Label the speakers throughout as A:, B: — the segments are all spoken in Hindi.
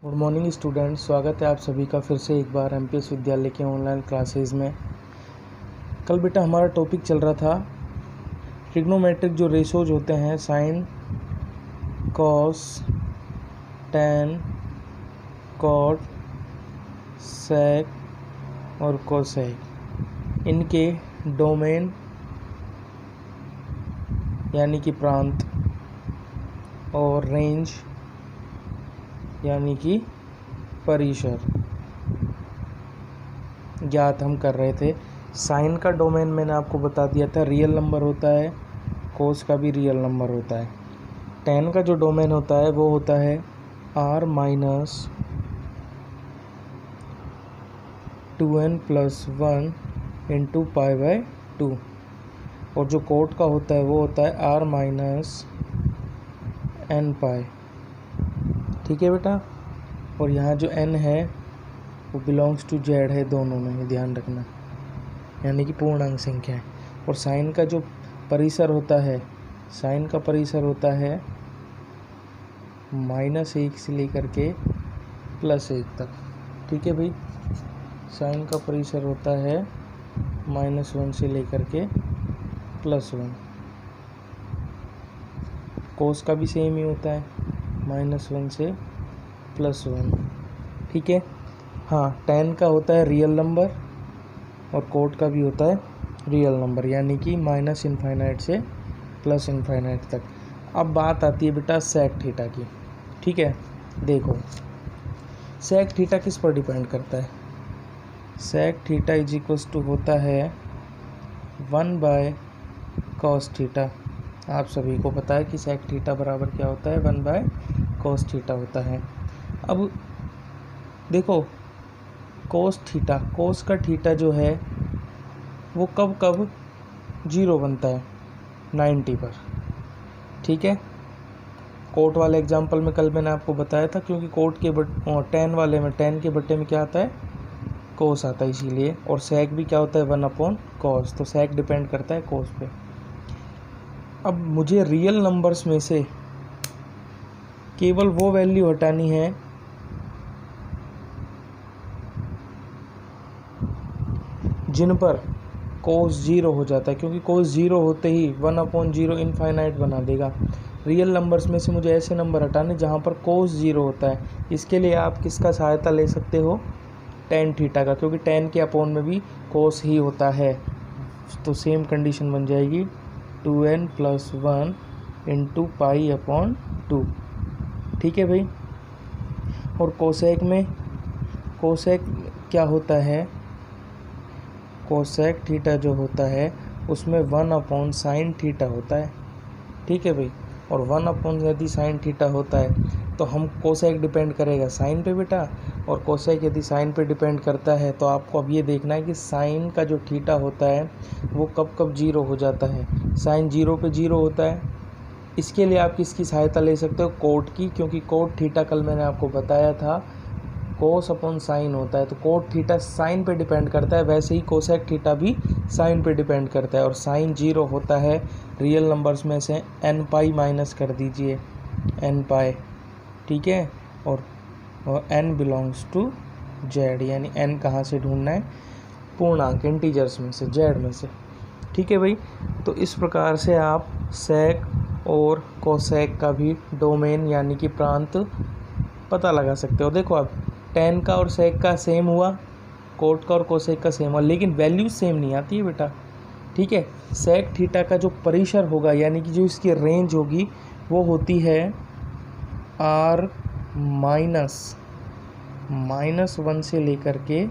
A: गुड मॉर्निंग स्टूडेंट, स्वागत है आप सभी का फिर से एक बार एमपीएस विद्यालय के ऑनलाइन क्लासेस में। कल बेटा हमारा टॉपिक चल रहा था ट्रिग्नोमेट्रिक जो रेशोज होते हैं, साइन, कॉस, टैन, कॉट, सेक और कोसेक, इनके डोमेन यानी कि प्रांत और रेंज यानी कि परिसर ज्ञात हम कर रहे थे। साइन का डोमेन मैंने आपको बता दिया था, रियल नंबर होता है, कोस का भी रियल नंबर होता है। टैन का जो डोमेन होता है वो होता है r minus 2n+1 into pi by 2, और जो कोट का होता है वो होता है r माइनस n पाई। ठीक है बेटा, और यहाँ जो n है वो बिलोंग्स टू z है, दोनों में ये ध्यान रखना, यानी कि पूर्णांक संख्या है। और साइन का जो परिसर होता है, साइन का परिसर होता है -1 से लेकर के +1 तक। ठीक है भाई, साइन का परिसर होता है -1 से लेकर के +1। कोस का भी सेम ही होता है, -1 से +1। ठीक है। हाँ, टैन का होता है रियल नंबर और कोट का भी होता है रियल नंबर, यानी कि -∞ से +∞ तक। अब बात आती है बेटा सेक थीटा की। ठीक है, देखो सेक थीटा किस पर डिपेंड करता है। सेक थीटा = होता है 1/cos थीटा। आप सभी को पता है कि सेक थीटा बराबर क्या होता है, 1/cos थीटा होता है। अब देखो कोस थीटा, कोस का थीटा जो है वो कब कब 0 बनता है, 90 पर। ठीक है, कोट वाले एग्जांपल में कल मैंने आपको बताया था, क्योंकि कोट के टैन वाले में, टैन के बट्टे में क्या आता है, कोस आता है इसीलिए। और सेक भी क्या होता है, 1/cos, तो सेक डिपेंड करता है कोस पे। अब मुझे रियल नंबर्स में से केवल वो वैल्यू हटानी है जिन पर कोस 0 हो जाता है, क्योंकि कोस 0 होते ही 1/0 इनफाइनाइट बना देगा। रियल नंबर्स में से मुझे ऐसे नंबर हटाने जहाँ पर कोस 0 होता है। इसके लिए आप किसका सहायता ले सकते हो, टैन थीटा का, क्योंकि टैन के अपोन में भी कोस ही होता है। तो सेम कंडीशन बन जाएगी 2n+1 इंटू पाई/2। ठीक है भाई। और कोसेक में, कोसेक क्या होता है, कोसेक थीटा जो होता है उसमें 1/sin थीटा होता है। ठीक है भाई, और 1/ यदि sin थीटा होता है तो हम कोसेक डिपेंड करेगा साइन पे बेटा, और कोसेक यदि साइन पे डिपेंड करता है तो आपको अब ये देखना है कि साइन का जो थीटा होता है वो कब कब 0 हो जाता है। साइन 0 पे 0 होता है। इसके लिए आप किसकी सहायता ले सकते हो, कोट की, क्योंकि कोट थीटा कल मैंने आपको बताया था cos/sin होता है, तो कोट थीटा साइन पे डिपेंड करता है, वैसे ही कोसेक थीटा भी साइन पे डिपेंड करता है। और साइन 0 होता है रियल नंबर्स में से n पाई माइनस कर दीजिए, n पाई। ठीक है, और n बिलोंग्स टू z, यानी n कहाँ से ढूंढना है, पूर्णांक इंटीजर्स में से, z में से। ठीक है भाई, तो इस प्रकार से आप सेक और कोसेक का भी डोमेन यानी कि प्रांत पता लगा सकते हो। देखो अब टैन का और सेक का सेम हुआ, कोट का और कोसेक का सेम हुआ, लेकिन वैल्यूज सेम नहीं आती है बेटा। ठीक है, सेक थीटा का जो परिसर होगा यानी कि जो इसकी रेंज होगी वो होती है r -1 से लेकर के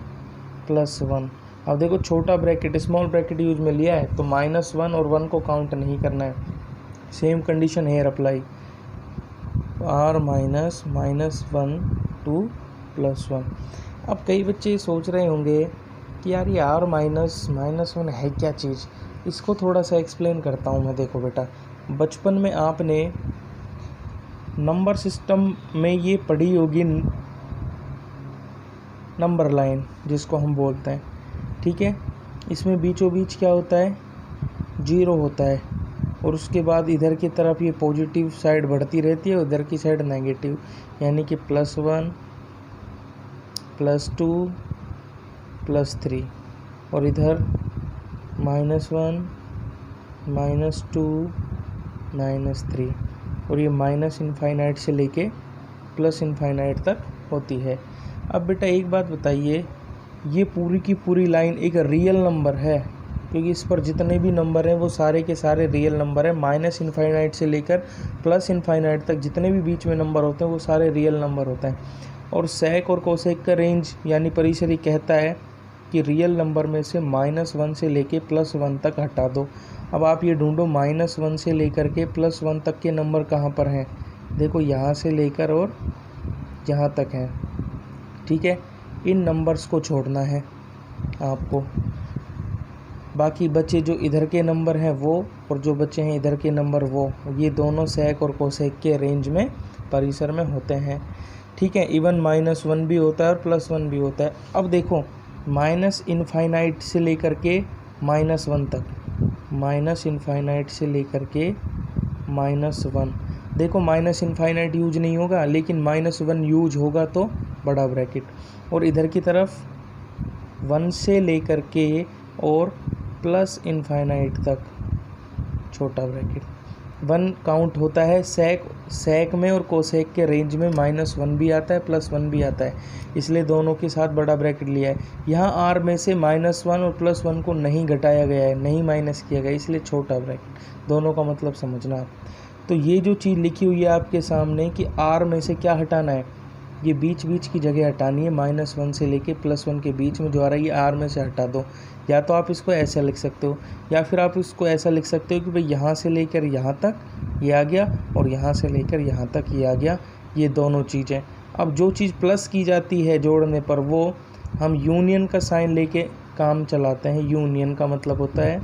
A: +1। अब देखो छोटा ब्रैकेट, स्मॉल ब्रैकेट यूज में लिया है तो -1 और 1 को काउंट नहीं करना है। Same condition here apply, r -1 to +1। अब कई बच्चे सोच रहे होंगे कि यार ये r -1 है क्या चीज़, इसको थोड़ा सा एक्सप्लेन करता हूँ मैं। देखो बेटा, बचपन में आपने नंबर सिस्टम में ये पढ़ी होगी, नंबर लाइन जिसको हम बोलते हैं। ठीक है, इसमें बीचों बीच क्या होता है, 0 होता है, और उसके बाद इधर की तरफ ये पॉजिटिव साइड बढ़ती रहती है, उधर की साइड नेगेटिव, यानी कि +1 +2 +3 और इधर -1 -2 -3 और ये माइनस इनफाइनाइट से लेके प्लस इनफाइनाइट तक होती है। अब बेटा एक बात बताइए, ये पूरी की पूरी लाइन एक रियल नंबर है, क्योंकि इस पर जितने भी नंबर हैं वो सारे के सारे रियल नंबर हैं। माइनस इनफाइनाइट से लेकर प्लस इनफाइनाइट तक जितने भी बीच में नंबर होते हैं वो सारे रियल नंबर होते हैं। और सेक और कोसेक का रेंज यानी परिसरी कहता है कि रियल नंबर में से -1 से लेके +1 तक हटा दो। अब आप ये ढूंढो -1 से लेकर के +1 तक के नंबर कहाँ पर हैं। देखो यहाँ से लेकर और यहाँ तक हैं, ठीक है। इन नंबर्स को छोड़ना है आपको, बाकी बचे जो इधर के नंबर हैं वो और जो बचे हैं इधर के नंबर वो, ये दोनों सेक और कोसेक के रेंज में परिसर में होते हैं, ठीक है। इवन -1 भी होता है और +1 भी होता है। अब देखो माइनस इनफाइनाइट से लेकर के -1 तक, माइनस इनफाइनाइट से लेकर के -1, देखो माइनस इनफाइनाइट यूज नहीं होगा लेकिन -1 यूज होगा तो बड़ा ब्रैकेट, और इधर की तरफ 1 से लेकर के और प्लस इनफाइनाइट तक छोटा ब्रैकेट। 1 काउंट होता है सेक में और कोसेक के रेंज में -1 भी आता है +1 भी आता है, इसलिए दोनों के साथ बड़ा ब्रैकेट लिया है। यहाँ आर में से -1 और +1 को नहीं घटाया गया है, नहीं माइनस किया गया, इसलिए छोटा ब्रैकेट। दोनों का मतलब समझना आप। तो ये जो चीज़ लिखी हुई है आपके सामने कि आर में से क्या हटाना है, ये बीच बीच की जगह हटानी है। -1 से लेके +1 के बीच में जो आ रहा है ये आर में से हटा दो। या तो आप इसको ऐसा लिख सकते हो या फिर आप इसको ऐसा लिख सकते हो कि भाई यहाँ से लेकर यहाँ तक ये आ गया और यहाँ से लेकर यहाँ तक ये आ गया, ये दोनों चीज़ें। अब जो चीज़ प्लस की जाती है जोड़ने पर वो हम यूनियन का साइन लेके काम चलाते हैं। यूनियन का मतलब होता है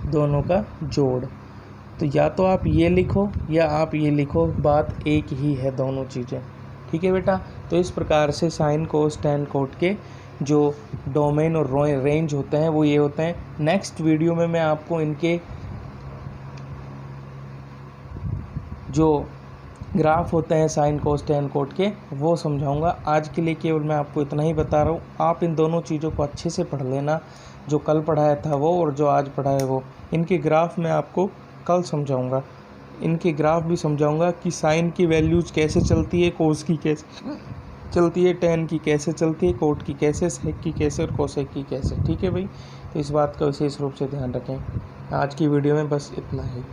A: दोनों का जोड़। तो या तो आप ये लिखो या आप ये लिखो, बात एक ही है दोनों चीज़ें, ठीक है बेटा। तो इस प्रकार से साइन कोस टैन कोट के जो डोमेन और रेंज होते हैं वो ये होते हैं। नेक्स्ट वीडियो में मैं आपको इनके जो ग्राफ होते हैं साइन कोस टैन कोट के वो समझाऊंगा। आज के लिए केवल मैं आपको इतना ही बता रहा हूँ। आप इन दोनों चीज़ों को अच्छे से पढ़ लेना, जो कल पढ़ाया था वो और जो आज पढ़ाया वो। इनके ग्राफ मैं आपको कल समझाऊंगा, इनके ग्राफ भी समझाऊंगा कि साइन की वैल्यूज कैसे चलती है, कोस की कैसे चलती है, टैन की कैसे चलती है, कोट की कैसे, सेक की कैसे और कोसेक की कैसे, ठीक है भाई। तो इस बात का विशेष रूप से ध्यान रखें। आज की वीडियो में बस इतना ही।